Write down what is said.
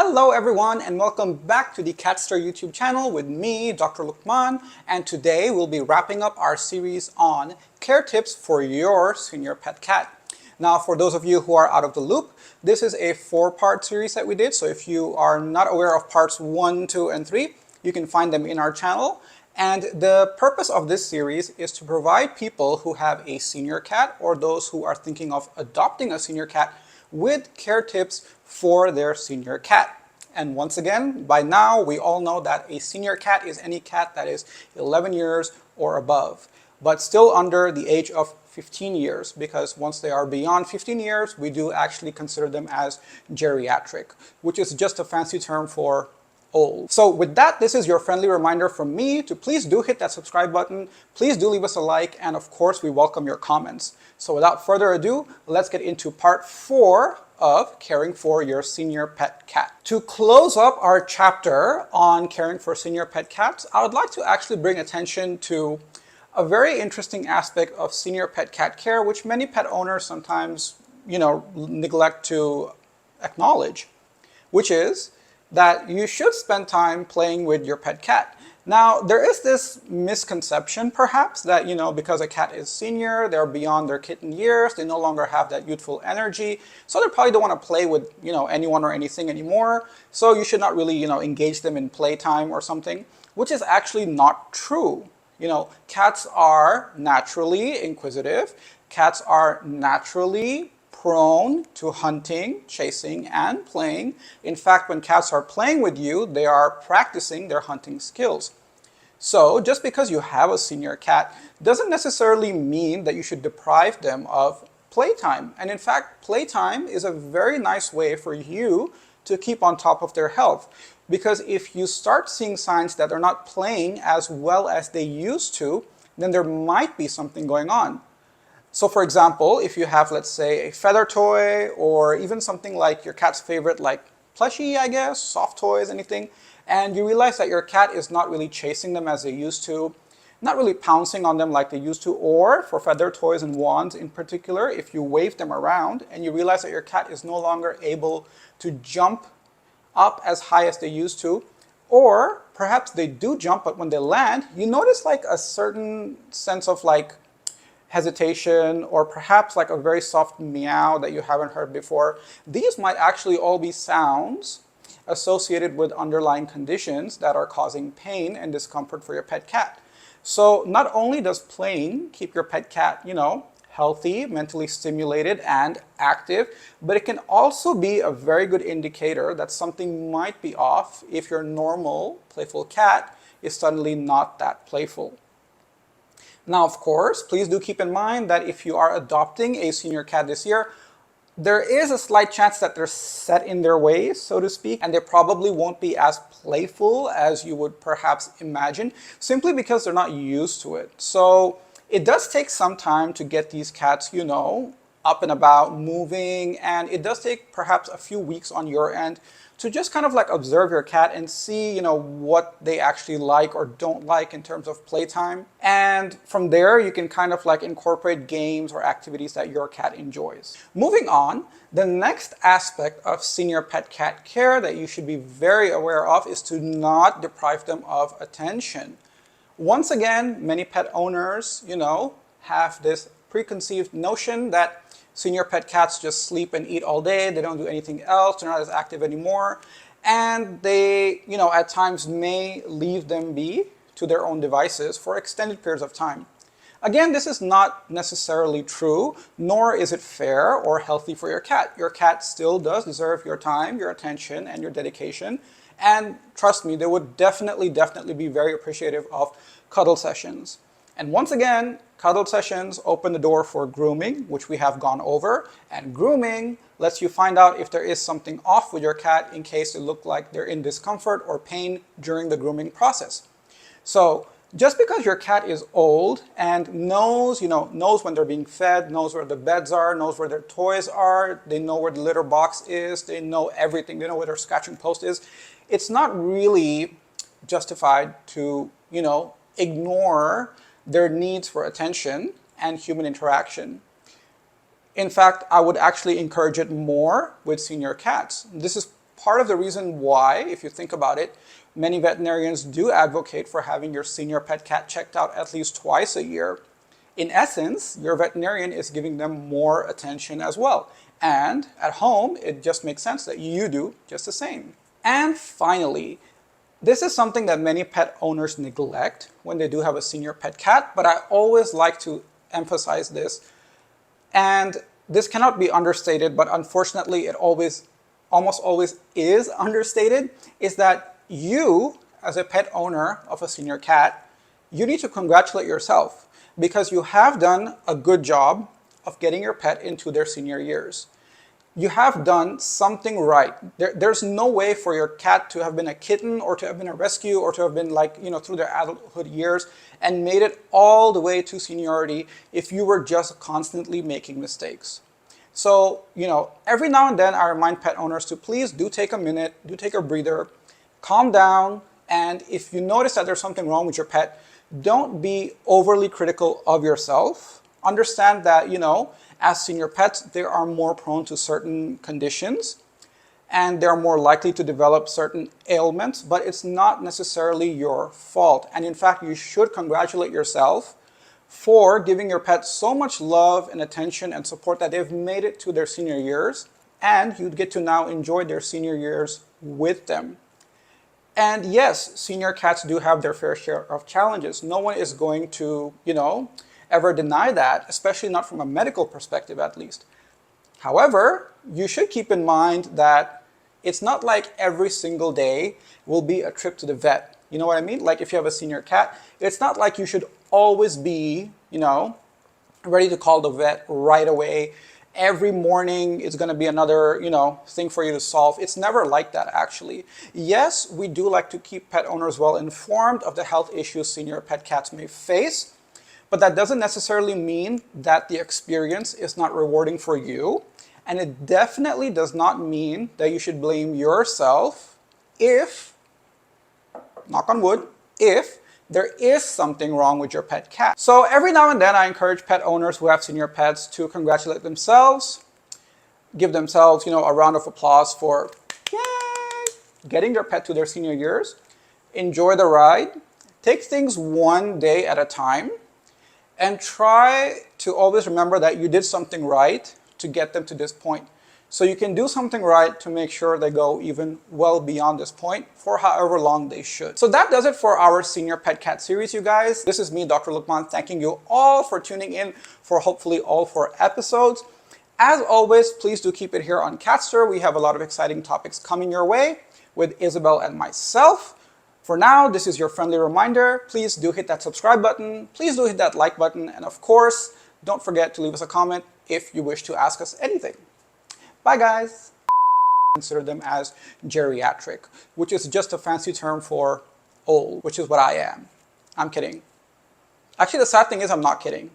Hello everyone and welcome back to the Catster YouTube channel with me, Dr. Luqman, and today we'll be wrapping up our series on care tips for your senior pet cat. Now for those of you who are out of the loop, this is a 4-part series that we did, so if you are not aware of parts 1, 2, and 3, you can find them in our channel. And the purpose of this series is to provide people who have a senior cat or those who are thinking of adopting a senior cat with care tips for their senior cat. And once again, by now we all know that a senior cat is any cat that is 11 years or above, but still under the age of 15 years, because once they are beyond 15 years, we do actually consider them as geriatric, which is just a fancy term for old. So with that, this is your friendly reminder from me to please do hit that subscribe button, please do leave us a like, and of course we welcome your comments. So without further ado, let's get into part 4 of caring for your senior pet cat. To close up our chapter on caring for senior pet cats, I would like to actually bring attention to a very interesting aspect of senior pet cat care, which many pet owners sometimes, neglect to acknowledge, which is that you should spend time playing with your pet cat. Now, there is this misconception, perhaps, that, because a cat is senior, they're beyond their kitten years, they no longer have that youthful energy, so they probably don't want to play with, anyone or anything anymore, so you should not really, engage them in playtime or something, which is actually not true. Cats are naturally inquisitive, cats are naturally prone to hunting, chasing, and playing. In fact, when cats are playing with you, they are practicing their hunting skills. So just because you have a senior cat doesn't necessarily mean that you should deprive them of playtime. And in fact, playtime is a very nice way for you to keep on top of their health. Because if you start seeing signs that they're not playing as well as they used to, then there might be something going on. So for example, if you have, let's say, a feather toy or even something like your cat's favorite, like plushie, I guess, soft toys, anything, and you realize that your cat is not really chasing them as they used to, not really pouncing on them like they used to, or for feather toys and wands in particular, if you wave them around and you realize that your cat is no longer able to jump up as high as they used to, or perhaps they do jump, but when they land, you notice like a certain sense of like hesitation, or perhaps like a very soft meow that you haven't heard before. These might actually all be sounds associated with underlying conditions that are causing pain and discomfort for your pet cat. So not only does playing keep your pet cat, healthy, mentally stimulated, and active, but it can also be a very good indicator that something might be off if your normal playful cat is suddenly not that playful. Now, of course, please do keep in mind that if you are adopting a senior cat this year, there is a slight chance that they're set in their ways, so to speak, and they probably won't be as playful as you would perhaps imagine, simply because they're not used to it. So it does take some time to get these cats, up and about, moving, and it does take perhaps a few weeks on your end to just kind of like observe your cat and see, what they actually like or don't like in terms of playtime. And from there, you can kind of like incorporate games or activities that your cat enjoys. Moving on, the next aspect of senior pet cat care that you should be very aware of is to not deprive them of attention. Once again, many pet owners, have this preconceived notion that senior pet cats just sleep and eat all day, they don't do anything else, they're not as active anymore, and they, at times may leave them be to their own devices for extended periods of time. Again, this is not necessarily true, nor is it fair or healthy for your cat. Your cat still does deserve your time, your attention, and your dedication, and trust me, they would definitely be very appreciative of cuddle sessions. And once again, cuddle sessions open the door for grooming, which we have gone over. And grooming lets you find out if there is something off with your cat in case it looks like they're in discomfort or pain during the grooming process. So just because your cat is old and knows when they're being fed, knows where the beds are, knows where their toys are, they know where the litter box is, they know everything, they know where their scratching post is, it's not really justified to, ignore their needs for attention and human interaction. In fact, I would actually encourage it more with senior cats. This is part of the reason why, if you think about it, many veterinarians do advocate for having your senior pet cat checked out at least twice a year. In essence, your veterinarian is giving them more attention as well. And at home, it just makes sense that you do just the same. And finally, this is something that many pet owners neglect when they do have a senior pet cat, but I always like to emphasize this. And this cannot be understated, but unfortunately it almost always is understated, is that you, as a pet owner of a senior cat, you need to congratulate yourself because you have done a good job of getting your pet into their senior years. You have done something right. There's no way for your cat to have been a kitten or to have been a rescue or to have been through their adulthood years and made it all the way to seniority if you were just constantly making mistakes. So, every now and then I remind pet owners to please do take a minute, do take a breather, calm down, and if you notice that there's something wrong with your pet, don't be overly critical of yourself. Understand that, as senior pets, they are more prone to certain conditions and they're more likely to develop certain ailments, but it's not necessarily your fault. And in fact, you should congratulate yourself for giving your pet so much love and attention and support that they've made it to their senior years, and you get to now enjoy their senior years with them. And yes, senior cats do have their fair share of challenges. No one is going to, ever deny that, especially not from a medical perspective at least. However, you should keep in mind that it's not like every single day will be a trip to the vet. You know what I mean? Like if you have a senior cat, it's not like you should always be, ready to call the vet right away. Every morning is going to be another, thing for you to solve. It's never like that, actually. Yes, we do like to keep pet owners well informed of the health issues senior pet cats may face, but that doesn't necessarily mean that the experience is not rewarding for you. And it definitely does not mean that you should blame yourself if, knock on wood, if there is something wrong with your pet cat. So every now and then I encourage pet owners who have senior pets to congratulate themselves, give themselves, a round of applause for getting their pet to their senior years. Enjoy the ride. Take things one day at a time. And try to always remember that you did something right to get them to this point. So you can do something right to make sure they go even well beyond this point for however long they should. So that does it for our Senior Pet Cat series, you guys. This is me, Dr. Luqman, thanking you all for tuning in for hopefully all 4 episodes. As always, please do keep it here on Catster. We have a lot of exciting topics coming your way with Isabel and myself. For now, this is your friendly reminder. Please do hit that subscribe button. Please do hit that like button. And of course, don't forget to leave us a comment if you wish to ask us anything. Bye, guys. Consider them as geriatric, which is just a fancy term for old, which is what I am. I'm kidding. Actually, the sad thing is I'm not kidding.